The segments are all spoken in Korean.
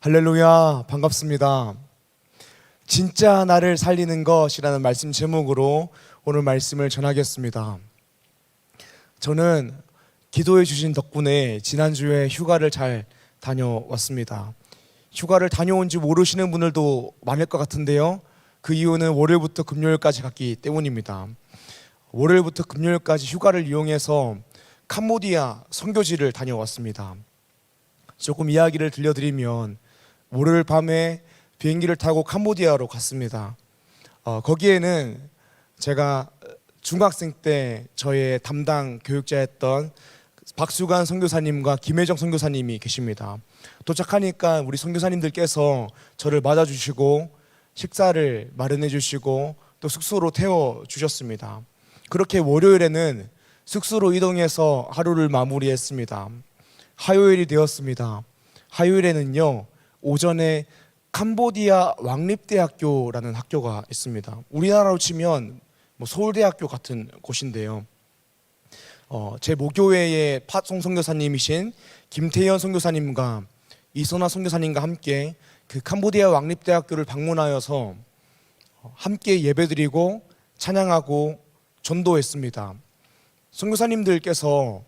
할렐루야, 반갑습니다. 진짜 나를 살리는 것이라는 말씀 제목으로 오늘 말씀을 전하겠습니다. 저는 기도해 주신 덕분에 지난주에 휴가를 잘 다녀왔습니다. 휴가를 다녀온 지 모르시는 분들도 많을 것 같은데요. 그 이유는 월요일부터 금요일까지 갔기 때문입니다. 월요일부터 금요일까지 휴가를 이용해서 캄보디아 선교지를 다녀왔습니다. 조금 이야기를 들려드리면 월요일 밤에 비행기를 타고 캄보디아로 갔습니다. 거기에는 제가 중학생 때 저의 담당 교육자였던 박수관 선교사님과 김혜정 선교사님이 계십니다. 도착하니까 우리 선교사님들께서 저를 맞아주시고 식사를 마련해 주시고 또 숙소로 태워주셨습니다. 그렇게 월요일에는 숙소로 이동해서 하루를 마무리했습니다. 화요일이 되었습니다. 화요일에는요, 오전에 캄보디아 왕립대학교라는 학교가 있습니다. 우리나라로 치면 서울대학교 같은 곳인데요. 제 모교회의 파송 선교사님이신 김태현 선교사님과 이선화 선교사님과 함께 그 캄보디아 왕립대학교를 방문하여서 함께 예배드리고 찬양하고 전도했습니다. 선교사님들께서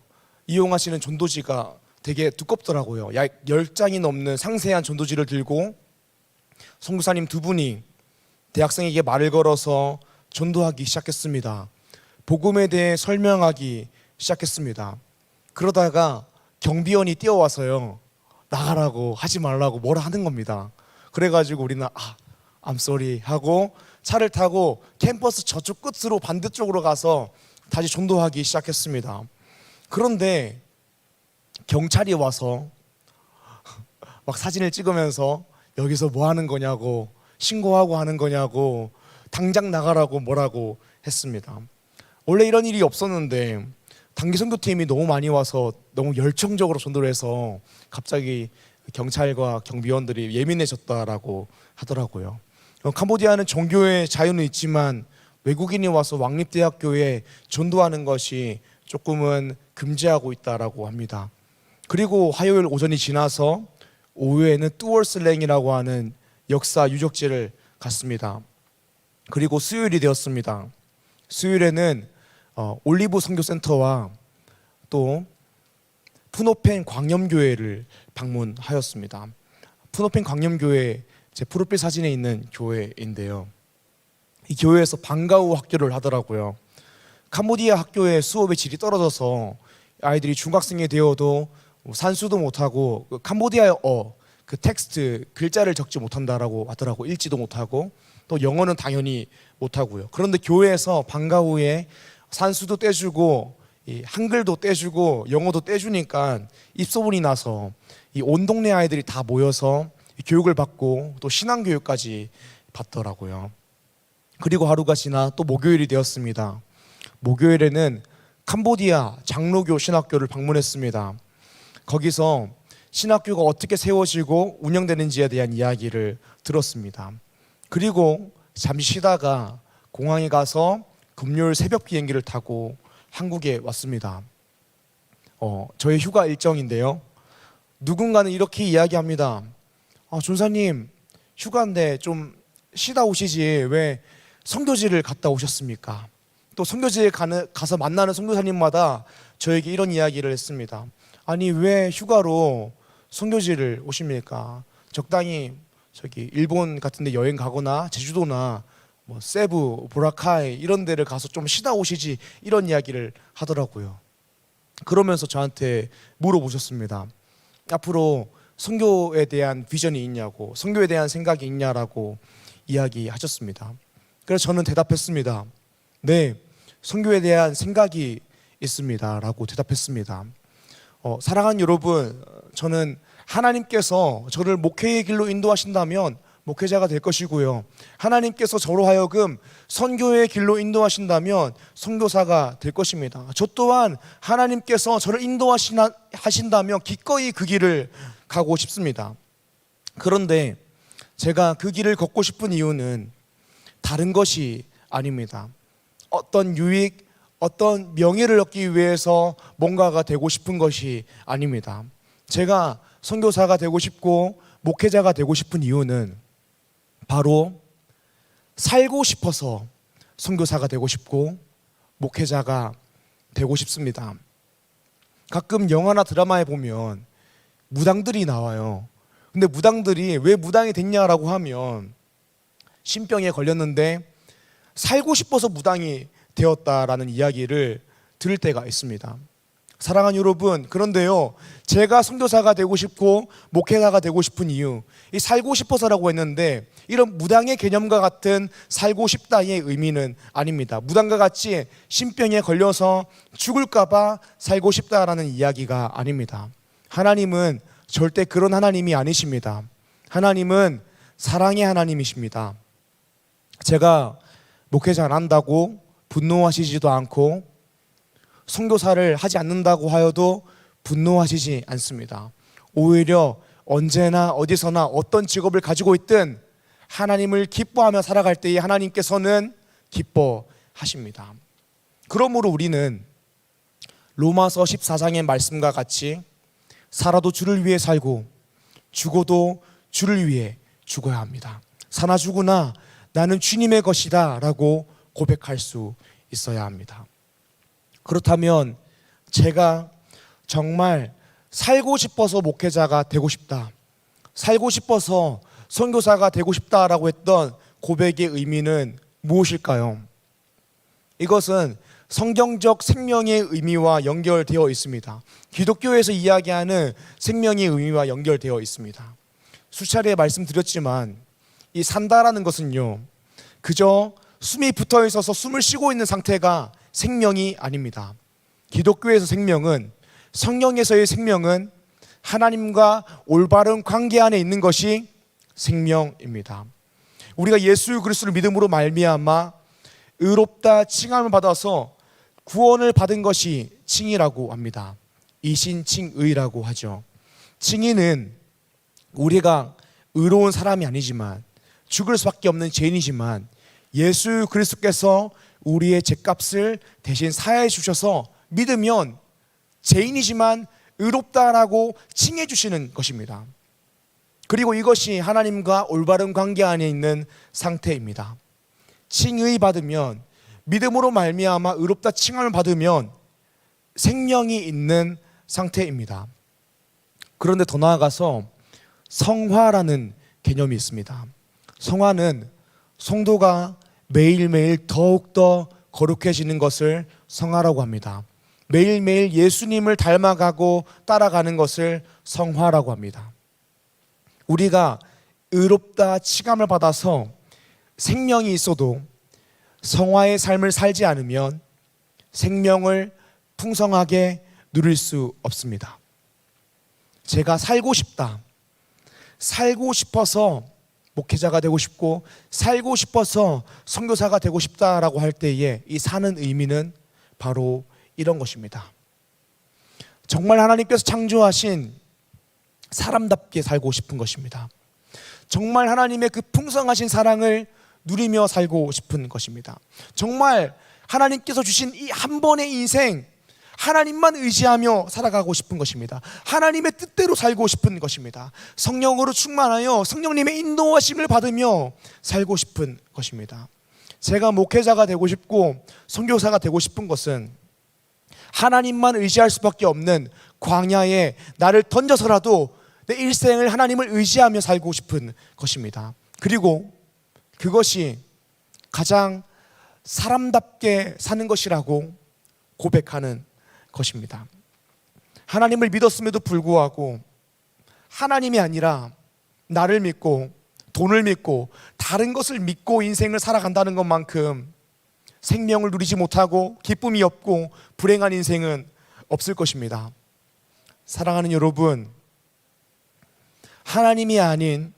이용하시는 전도지가 되게 두껍더라고요. 약 10장이 넘는 상세한 전도지를 들고 선교사님 두 분이 대학생에게 말을 걸어서 전도하기 시작했습니다. 복음에 대해 설명하기 시작했습니다. 그러다가 경비원이 뛰어와서요, 나가라고, 하지 말라고 뭐라 하는 겁니다. 그래가지고 우리는 I'm sorry 하고 차를 타고 캠퍼스 저쪽 끝으로 반대쪽으로 가서 다시 전도하기 시작했습니다. 그런데 경찰이 와서 막 사진을 찍으면서 여기서 뭐 하는 거냐고, 신고하고 하는 거냐고, 당장 나가라고 뭐라고 했습니다. 원래 이런 일이 없었는데 단기 선교팀이 너무 많이 와서 너무 열정적으로 전도를 해서 갑자기 경찰과 경비원들이 예민해졌다라고 하더라고요. 캄보디아는 종교의 자유는 있지만 외국인이 와서 왕립대학교에 전도하는 것이 조금은 금지하고 있다라고 합니다. 그리고 화요일 오전이 지나서 오후에는 뚜월슬랭이라고 하는 역사 유적지를 갔습니다. 그리고 수요일이 되었습니다. 수요일에는 올리브 선교센터와 또 푸노펜 광염교회를 방문하였습니다. 푸노펜 광염교회 제 프로필 사진에 있는 교회인데요. 이 교회에서 방과후 학교를 하더라고요. 캄보디아 학교의 수업의 질이 떨어져서 아이들이 중학생이 되어도 산수도 못하고 캄보디아어 그 텍스트 글자를 적지 못한다라고 하더라고. 읽지도 못하고 또 영어는 당연히 못하고요. 그런데 교회에서 방과후에 산수도 떼주고 이 한글도 떼주고 영어도 떼주니까 입소문이 나서 이 온 동네 아이들이 다 모여서 교육을 받고 또 신앙교육까지 받더라고요. 그리고 하루가 지나 또 목요일이 되었습니다. 목요일에는 캄보디아 장로교 신학교를 방문했습니다. 거기서 신학교가 어떻게 세워지고 운영되는지에 대한 이야기를 들었습니다. 그리고 잠시 쉬다가 공항에 가서 금요일 새벽 비행기를 타고 한국에 왔습니다. 저의 휴가 일정인데요. 누군가는 이렇게 이야기합니다. 전사님, 휴가인데 좀 쉬다 오시지 왜 선교지를 갔다 오셨습니까? 또 선교지에 가서 만나는 선교사님마다 저에게 이런 이야기를 했습니다. 아니, 왜 휴가로 선교지를 오십니까? 적당히 저기 일본 같은 데 여행 가거나 제주도나 세부, 보라카이 이런 데를 가서 좀 쉬다 오시지, 이런 이야기를 하더라고요. 그러면서 저한테 물어보셨습니다. 앞으로 선교에 대한 비전이 있냐고, 선교에 대한 생각이 있냐라고 이야기하셨습니다. 그래서 저는 대답했습니다. 네, 선교에 대한 생각이 있습니다 라고 대답했습니다. 사랑하는 여러분, 저는 하나님께서 저를 목회의 길로 인도하신다면 목회자가 될 것이고요, 하나님께서 저로 하여금 선교의 길로 인도하신다면 선교사가 될 것입니다. 저 또한 하나님께서 저를 인도하신다면 기꺼이 그 길을 가고 싶습니다. 그런데 제가 그 길을 걷고 싶은 이유는 다른 것이 아닙니다. 어떤 유익, 어떤 명예를 얻기 위해서 뭔가가 되고 싶은 것이 아닙니다. 제가 선교사가 되고 싶고 목회자가 되고 싶은 이유는 바로 살고 싶어서 선교사가 되고 싶고 목회자가 되고 싶습니다. 가끔 영화나 드라마에 보면 무당들이 나와요. 근데 무당들이 왜 무당이 됐냐라고 하면 신병에 걸렸는데 살고 싶어서 무당이 되었다라는 이야기를 들을 때가 있습니다. 사랑하는 여러분, 그런데요, 제가 선교사가 되고 싶고 목회자가 되고 싶은 이유, 이 살고 싶어서라고 했는데 이런 무당의 개념과 같은 살고 싶다의 의미는 아닙니다. 무당과 같이 신병에 걸려서 죽을까봐 살고 싶다라는 이야기가 아닙니다. 하나님은 절대 그런 하나님이 아니십니다. 하나님은 사랑의 하나님이십니다. 제가 목회자 안 한다고 분노하시지도 않고 선교사를 하지 않는다고 하여도 분노하시지 않습니다. 오히려 언제나 어디서나 어떤 직업을 가지고 있든 하나님을 기뻐하며 살아갈 때에 하나님께서는 기뻐하십니다. 그러므로 우리는 로마서 14장의 말씀과 같이 살아도 주를 위해 살고 죽어도 주를 위해 죽어야 합니다. 사나 죽으나 나는 주님의 것이다 라고 고백할 수 있어야 합니다. 그렇다면 제가 정말 살고 싶어서 목회자가 되고 싶다, 살고 싶어서 선교사가 되고 싶다라고 했던 고백의 의미는 무엇일까요? 이것은 성경적 생명의 의미와 연결되어 있습니다. 기독교에서 이야기하는 생명의 의미와 연결되어 있습니다. 수차례 말씀드렸지만 이 산다라는 것은요, 그저 숨이 붙어 있어서 숨을 쉬고 있는 상태가 생명이 아닙니다. 기독교에서 생명은, 성령에서의 생명은 하나님과 올바른 관계 안에 있는 것이 생명입니다. 우리가 예수 그리스도를 믿음으로 말미암아 의롭다 칭함을 받아서 구원을 받은 것이 칭의라고 합니다. 이신칭의라고 하죠. 칭의는 우리가 의로운 사람이 아니지만 죽을 수밖에 없는 죄인이지만 예수 그리스도께서 우리의 죄값을 대신 사해 주셔서 믿으면 죄인이지만 의롭다라고 칭해 주시는 것입니다. 그리고 이것이 하나님과 올바른 관계 안에 있는 상태입니다. 칭의 받으면, 믿음으로 말미암아 의롭다 칭함을 받으면 생명이 있는 상태입니다. 그런데 더 나아가서 성화라는 개념이 있습니다. 성화는 성도가 매일매일 더욱더 거룩해지는 것을 성화라고 합니다. 매일매일 예수님을 닮아가고 따라가는 것을 성화라고 합니다. 우리가 의롭다 칭함을 받아서 생명이 있어도 성화의 삶을 살지 않으면 생명을 풍성하게 누릴 수 없습니다. 제가 살고 싶다, 살고 싶어서 목회자가 되고 싶고 살고 싶어서 선교사가 되고 싶다라고 할 때에 이 사는 의미는 바로 이런 것입니다. 정말 하나님께서 창조하신 사람답게 살고 싶은 것입니다. 정말 하나님의 그 풍성하신 사랑을 누리며 살고 싶은 것입니다. 정말 하나님께서 주신 이 한 번의 인생, 하나님만 의지하며 살아가고 싶은 것입니다. 하나님의 뜻대로 살고 싶은 것입니다. 성령으로 충만하여 성령님의 인도하심을 받으며 살고 싶은 것입니다. 제가 목회자가 되고 싶고 선교사가 되고 싶은 것은 하나님만 의지할 수밖에 없는 광야에 나를 던져서라도 내 일생을 하나님을 의지하며 살고 싶은 것입니다. 그리고 그것이 가장 사람답게 사는 것이라고 고백하는 것입니다. 하나님을 믿었음에도 불구하고 하나님이 아니라 나를 믿고 돈을 믿고 다른 것을 믿고 인생을 살아간다는 것만큼 생명을 누리지 못하고 기쁨이 없고 불행한 인생은 없을 것입니다. 사랑하는 여러분, 하나님이 아닌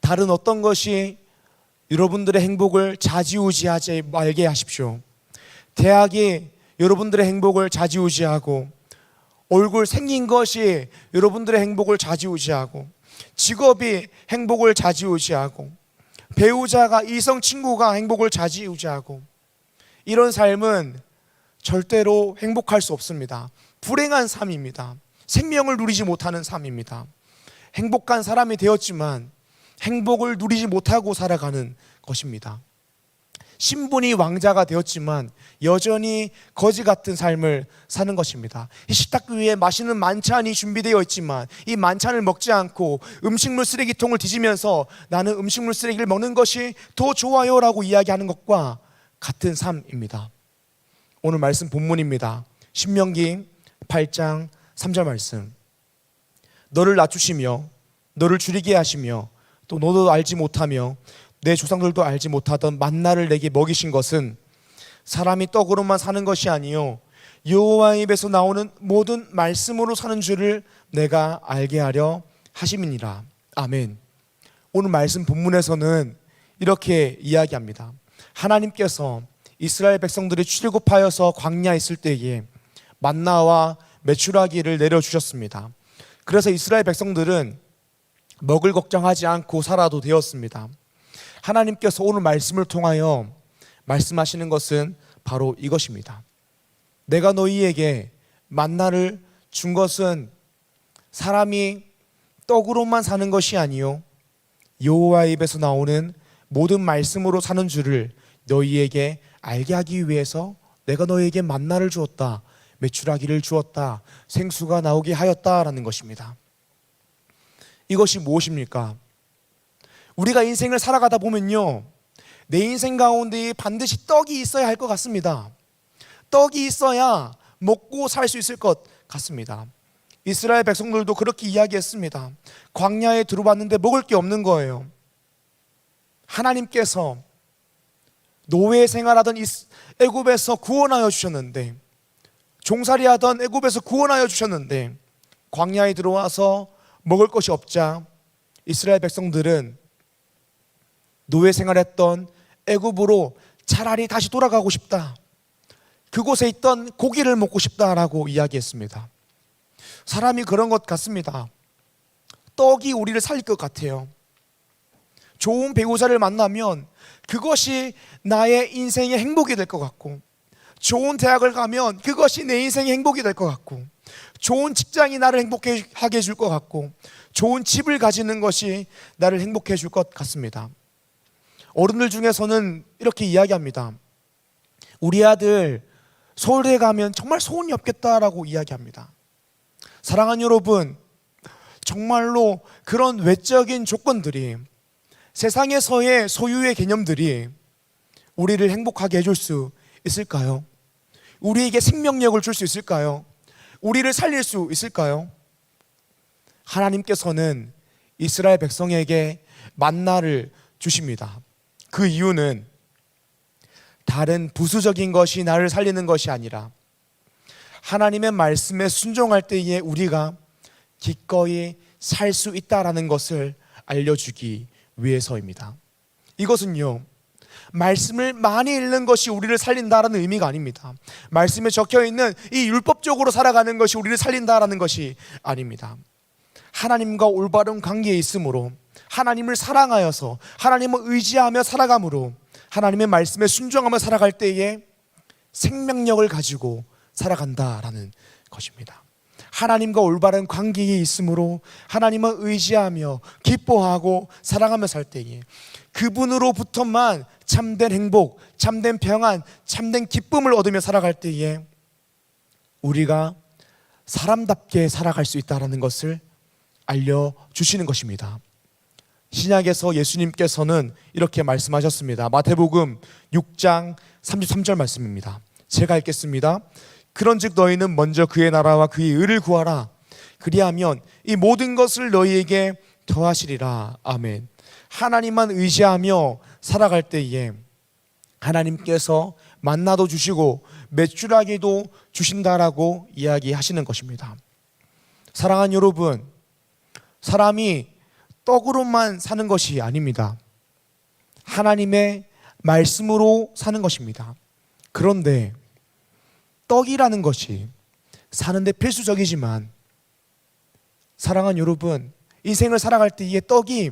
다른 어떤 것이 여러분들의 행복을 좌지우지하지 말게 하십시오. 대학이 여러분들의 행복을 좌지우지하고, 얼굴 생긴 것이 여러분들의 행복을 좌지우지하고, 직업이 행복을 좌지우지하고, 배우자가, 이성 친구가 행복을 좌지우지하고, 이런 삶은 절대로 행복할 수 없습니다. 불행한 삶입니다. 생명을 누리지 못하는 삶입니다. 행복한 사람이 되었지만 행복을 누리지 못하고 살아가는 것입니다. 신분이 왕자가 되었지만 여전히 거지 같은 삶을 사는 것입니다. 이 식탁 위에 맛있는 만찬이 준비되어 있지만 이 만찬을 먹지 않고 음식물 쓰레기통을 뒤지면서 나는 음식물 쓰레기를 먹는 것이 더 좋아요 라고 이야기하는 것과 같은 삶입니다. 오늘 말씀 본문입니다. 신명기 8장 3절 말씀. 너를 낮추시며 너를 줄이게 하시며 또 너도 알지 못하며 내 조상들도 알지 못하던 만나를 내게 먹이신 것은 사람이 떡으로만 사는 것이 아니요 여호와의 입에서 나오는 모든 말씀으로 사는 줄을 내가 알게 하려 하심이니라. 아멘. 오늘 말씀 본문에서는 이렇게 이야기합니다. 하나님께서 이스라엘 백성들이 출애굽하여서 광야에 있을 때에 만나와 메추라기를 내려주셨습니다. 그래서 이스라엘 백성들은 먹을 걱정하지 않고 살아도 되었습니다. 하나님께서 오늘 말씀을 통하여 말씀하시는 것은 바로 이것입니다. 내가 너희에게 만나를 준 것은 사람이 떡으로만 사는 것이 아니요 여호와의 입에서 나오는 모든 말씀으로 사는 줄을 너희에게 알게 하기 위해서 내가 너희에게 만나를 주었다, 메추라기를 주었다, 생수가 나오게 하였다라는 것입니다. 이것이 무엇입니까? 우리가 인생을 살아가다 보면요, 내 인생 가운데 반드시 떡이 있어야 할 것 같습니다. 떡이 있어야 먹고 살 수 있을 것 같습니다. 이스라엘 백성들도 그렇게 이야기했습니다. 광야에 들어왔는데 먹을 게 없는 거예요. 하나님께서 노예 생활하던 애굽에서 구원하여 주셨는데, 종살이하던 애굽에서 구원하여 주셨는데 광야에 들어와서 먹을 것이 없자 이스라엘 백성들은 노예 생활했던 애굽으로 차라리 다시 돌아가고 싶다, 그곳에 있던 고기를 먹고 싶다라고 이야기했습니다. 사람이 그런 것 같습니다. 떡이 우리를 살릴 것 같아요. 좋은 배우자를 만나면 그것이 나의 인생의 행복이 될 것 같고, 좋은 대학을 가면 그것이 내 인생의 행복이 될 것 같고, 좋은 직장이 나를 행복하게 해줄 것 같고, 좋은 집을 가지는 것이 나를 행복해 줄 것 같습니다. 어른들 중에서는 이렇게 이야기합니다. 우리 아들 서울대 가면 정말 소원이 없겠다라고 이야기합니다. 사랑하는 여러분, 정말로 그런 외적인 조건들이, 세상에서의 소유의 개념들이 우리를 행복하게 해줄 수 있을까요? 우리에게 생명력을 줄 수 있을까요? 우리를 살릴 수 있을까요? 하나님께서는 이스라엘 백성에게 만나를 주십니다. 그 이유는 다른 부수적인 것이 나를 살리는 것이 아니라 하나님의 말씀에 순종할 때에 우리가 기꺼이 살 수 있다라는 것을 알려주기 위해서입니다. 이것은요, 말씀을 많이 읽는 것이 우리를 살린다라는 의미가 아닙니다. 말씀에 적혀있는 이 율법적으로 살아가는 것이 우리를 살린다라는 것이 아닙니다. 하나님과 올바른 관계에 있으므로, 하나님을 사랑하여서 하나님을 의지하며 살아감으로, 하나님의 말씀에 순종하며 살아갈 때에 생명력을 가지고 살아간다라는 것입니다. 하나님과 올바른 관계에 있으므로 하나님을 의지하며 기뻐하고 사랑하며 살 때에 그분으로부터만 참된 행복, 참된 평안, 참된 기쁨을 얻으며 살아갈 때에 우리가 사람답게 살아갈 수 있다는 것을 알려주시는 것입니다. 신약에서 예수님께서는 이렇게 말씀하셨습니다. 마태복음 6장 33절 말씀입니다. 제가 읽겠습니다. 그런즉 너희는 먼저 그의 나라와 그의 의를 구하라. 그리하면 이 모든 것을 너희에게 더하시리라. 아멘. 하나님만 의지하며 살아갈 때에 하나님께서 만나도 주시고 메추라기도 주신다라고 이야기하시는 것입니다. 사랑하는 여러분, 사람이 떡으로만 사는 것이 아닙니다. 하나님의 말씀으로 사는 것입니다. 그런데 떡이라는 것이 사는데 필수적이지만, 사랑하는 여러분, 인생을 살아갈 때 이 떡이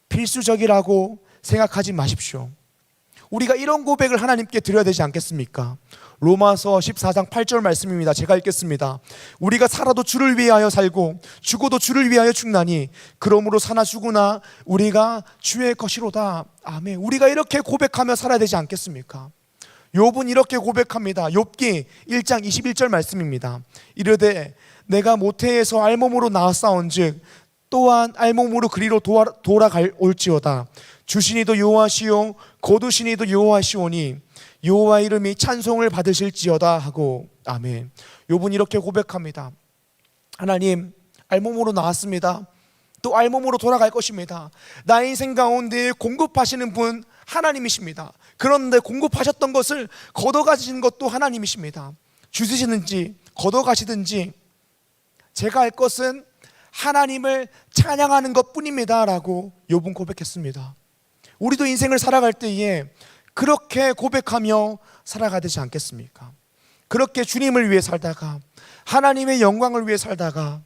필수적이라고 생각하지 마십시오. 우리가 이런 고백을 하나님께 드려야 되지 않겠습니까? 로마서 14장 8절 말씀입니다. 제가 읽겠습니다. 우리가 살아도 주를 위하여 살고 죽어도 주를 위하여 죽나니 그러므로 사나 죽으나 우리가 주의 것이로다. 아멘. 우리가 이렇게 고백하며 살아야 되지 않겠습니까? 욥은 이렇게 고백합니다. 욥기 1장 21절 말씀입니다. 이르되 내가 모태에서 알몸으로 나왔사온즉 또한 알몸으로 그리로 돌아갈 올지어다. 주시니도 여호와시오 거두시니도 여호와시오니 여호와 이름이 찬송을 받으실지어다 하고. 아멘. 욥은 이렇게 고백합니다. 하나님, 알몸으로 나왔습니다. 또 알몸으로 돌아갈 것입니다. 나의 인생 가운데 공급하시는 분 하나님이십니다. 그런데 공급하셨던 것을 걷어가시는 것도 하나님이십니다. 주시든지 걷어가시든지 제가 할 것은 하나님을 찬양하는 것뿐입니다 라고 욥은 고백했습니다. 우리도 인생을 살아갈 때에 그렇게 고백하며 살아가야 되지 않겠습니까? 그렇게 주님을 위해 살다가 하나님의 영광을 위해 살다가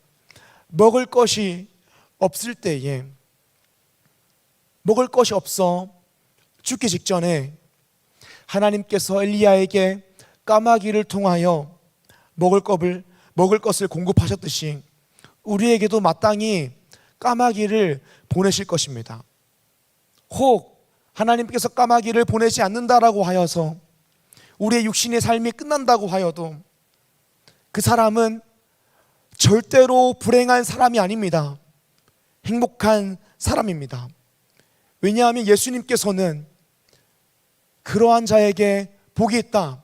먹을 것이 없을 때에, 먹을 것이 없어 죽기 직전에 하나님께서 엘리야에게 까마귀를 통하여 먹을 것을 공급하셨듯이 우리에게도 마땅히 까마귀를 보내실 것입니다. 혹 하나님께서 까마귀를 보내지 않는다라고 하여서 우리의 육신의 삶이 끝난다고 하여도 그 사람은 절대로 불행한 사람이 아닙니다. 행복한 사람입니다. 왜냐하면 예수님께서는 그러한 자에게 복이 있다,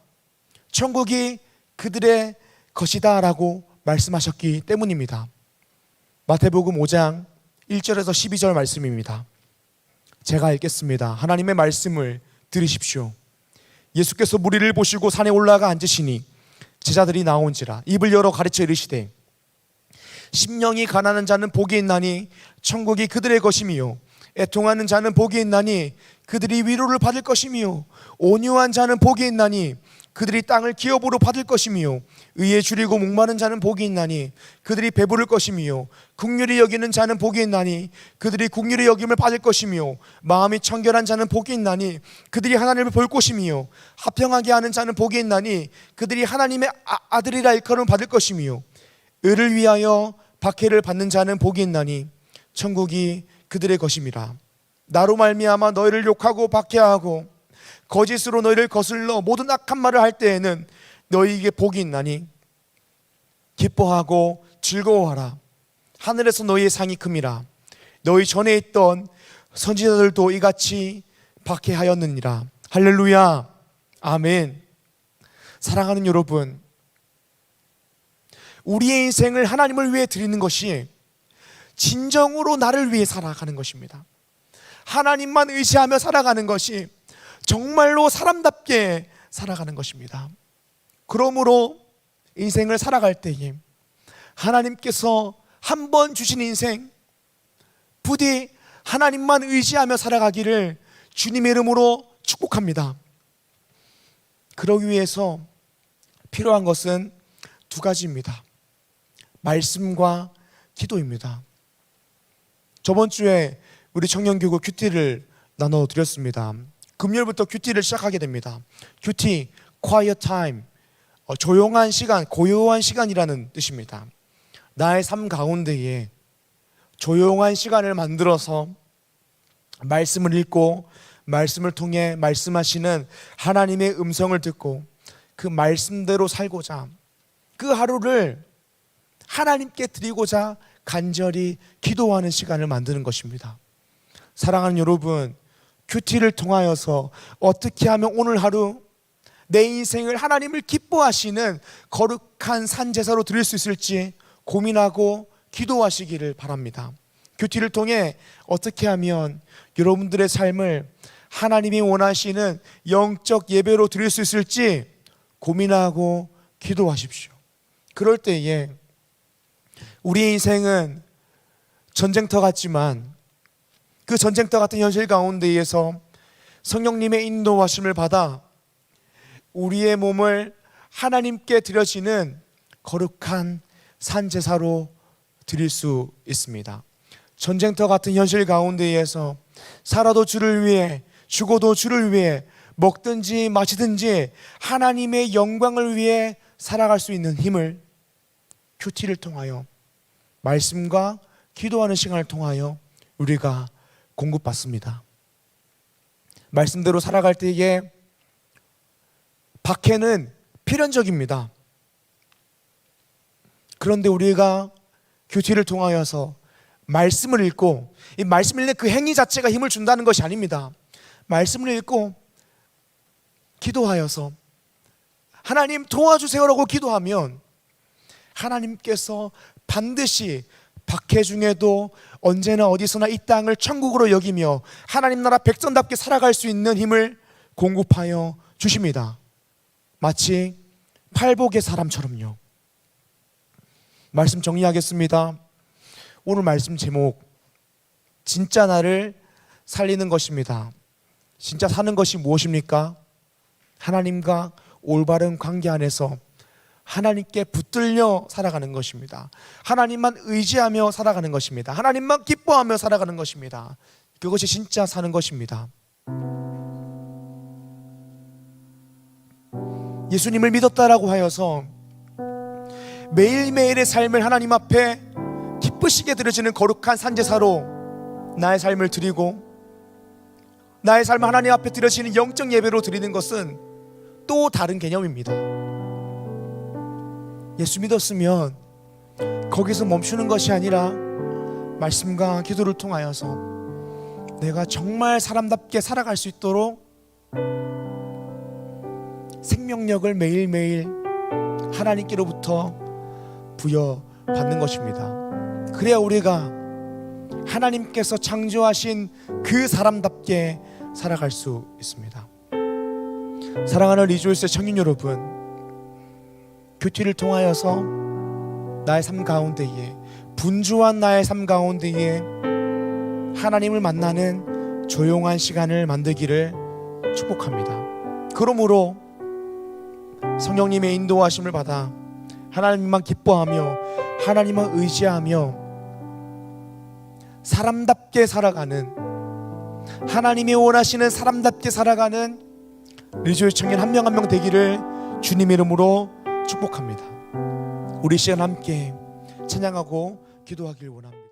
천국이 그들의 것이다 라고 말씀하셨기 때문입니다. 마태복음 5장 1절에서 12절 말씀입니다. 제가 읽겠습니다. 하나님의 말씀을 들으십시오. 예수께서 무리를 보시고 산에 올라가 앉으시니 제자들이 나온지라 입을 열어 가르쳐 이르시되 심령이 가난한 자는 복이 있나니 천국이 그들의 것이미요 애통하는 자는 복이 있나니 그들이 위로를 받을 것이미요 온유한 자는 복이 있나니 그들이 땅을 기업으로 받을 것이미요 의에 줄이고 목마른 자는 복이 있나니 그들이 배부를 것이미요 긍휼히 여기는 자는 복이 있나니 그들이 긍휼히 여김을 받을 것이미요 마음이 청결한 자는 복이 있나니 그들이 하나님을 볼 것이미요 합평하게 하는 자는 복이 있나니 그들이 하나님의 아들이라 일컬음을 받을 것이미요 의를 위하여 박해를 받는 자는 복이 있나니 천국이 그들의 것임이라. 나로 말미암아 너희를 욕하고 박해하고 거짓으로 너희를 거슬러 모든 악한 말을 할 때에는 너희에게 복이 있나니 기뻐하고 즐거워하라. 하늘에서 너희의 상이 큼이라. 너희 전에 있던 선지자들도 이같이 박해하였느니라. 할렐루야. 아멘. 사랑하는 여러분, 우리의 인생을 하나님을 위해 드리는 것이 진정으로 나를 위해 살아가는 것입니다. 하나님만 의지하며 살아가는 것이 정말로 사람답게 살아가는 것입니다. 그러므로 인생을 살아갈 때에 하나님께서 한 번 주신 인생 부디 하나님만 의지하며 살아가기를 주님의 이름으로 축복합니다. 그러기 위해서 필요한 것은 두 가지입니다. 말씀과 기도입니다. 저번 주에 우리 청년교구 큐티를 나눠드렸습니다. 금요일부터 큐티를 시작하게 됩니다. 큐티, quiet time, 조용한 시간, 고요한 시간이라는 뜻입니다. 나의 삶 가운데에 조용한 시간을 만들어서 말씀을 읽고 말씀을 통해 말씀하시는 하나님의 음성을 듣고 그 말씀대로 살고자, 그 하루를 하나님께 드리고자 간절히 기도하는 시간을 만드는 것입니다. 사랑하는 여러분, 큐티를 통하여서 어떻게 하면 오늘 하루 내 인생을 하나님을 기뻐하시는 거룩한 산제사로 드릴 수 있을지 고민하고 기도하시기를 바랍니다. 큐티를 통해 어떻게 하면 여러분들의 삶을 하나님이 원하시는 영적 예배로 드릴 수 있을지 고민하고 기도하십시오. 그럴 때에 우리의 인생은 전쟁터 같지만 그 전쟁터 같은 현실 가운데에서 성령님의 인도하심을 받아 우리의 몸을 하나님께 드려지는 거룩한 산제사로 드릴 수 있습니다. 전쟁터 같은 현실 가운데에서 살아도 주를 위해, 죽어도 주를 위해, 먹든지 마시든지 하나님의 영광을 위해 살아갈 수 있는 힘을 큐티를 통하여, 말씀과 기도하는 시간을 통하여 우리가 공급받습니다. 말씀대로 살아갈 때에 박해는 필연적입니다. 그런데 우리가 큐티를 통하여서 말씀을 읽고, 이 말씀을 읽는 그 행위 자체가 힘을 준다는 것이 아닙니다. 말씀을 읽고 기도하여서 하나님 도와주세요라고 기도하면 하나님께서 반드시 박해 중에도 언제나 어디서나 이 땅을 천국으로 여기며 하나님 나라 백성답게 살아갈 수 있는 힘을 공급하여 주십니다. 마치 팔복의 사람처럼요. 말씀 정리하겠습니다. 오늘 말씀 제목, 진짜 나를 살리는 것입니다. 진짜 사는 것이 무엇입니까? 하나님과 올바른 관계 안에서 하나님께 붙들려 살아가는 것입니다. 하나님만 의지하며 살아가는 것입니다. 하나님만 기뻐하며 살아가는 것입니다. 그것이 진짜 사는 것입니다. 예수님을 믿었다라고 하여서 매일매일의 삶을 하나님 앞에 기쁘시게 드려지는 거룩한 산제사로 나의 삶을 드리고, 나의 삶을 하나님 앞에 드려지는 영적 예배로 드리는 것은 또 다른 개념입니다. 예수 믿었으면 거기서 멈추는 것이 아니라 말씀과 기도를 통하여서 내가 정말 사람답게 살아갈 수 있도록 생명력을 매일매일 하나님께로부터 부여받는 것입니다. 그래야 우리가 하나님께서 창조하신 그 사람답게 살아갈 수 있습니다. 사랑하는 리조이스의 청년 여러분, 큐티를 통하여서 나의 삶 가운데에, 분주한 나의 삶 가운데에 하나님을 만나는 조용한 시간을 만들기를 축복합니다. 그러므로 성령님의 인도하심을 받아 하나님만 기뻐하며 하나님만 의지하며 사람답게 살아가는, 하나님이 원하시는 사람답게 살아가는 리조의 청년 한 명 한 명 되기를 주님의 이름으로 축복합니다. 우리 시간 함께 찬양하고 기도하길 원합니다.